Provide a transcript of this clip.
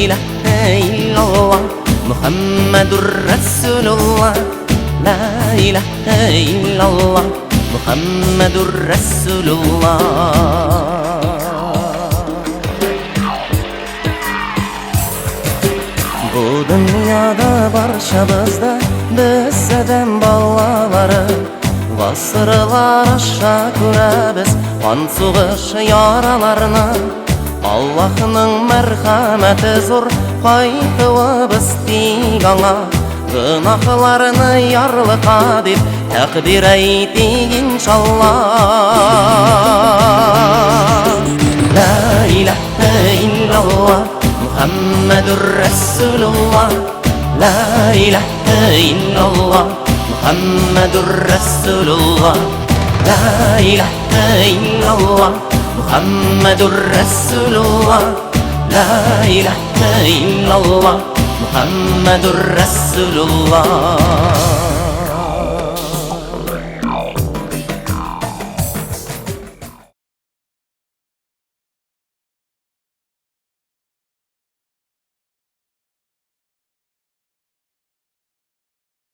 ilahe illallah Muhammadur Rasulullah La ilahe illallah Muhammadur Rasulullah Bu dünyada barşabızda biz adam balaları Vasırlar aşağı görəbiz Qan soğuş yaralarını Allah'ның mərhəməti zor Qaytıbız digana Günahlarını yarlıqa deb Təqdir eytik inşallah La ilahe illallah Muhammadur Rasulullah La ilahe illallah Muhammadur Rasulullah La ilahe illallah Muhammadur Rasulullah La ilahe illallah Muhammadur Rasulullah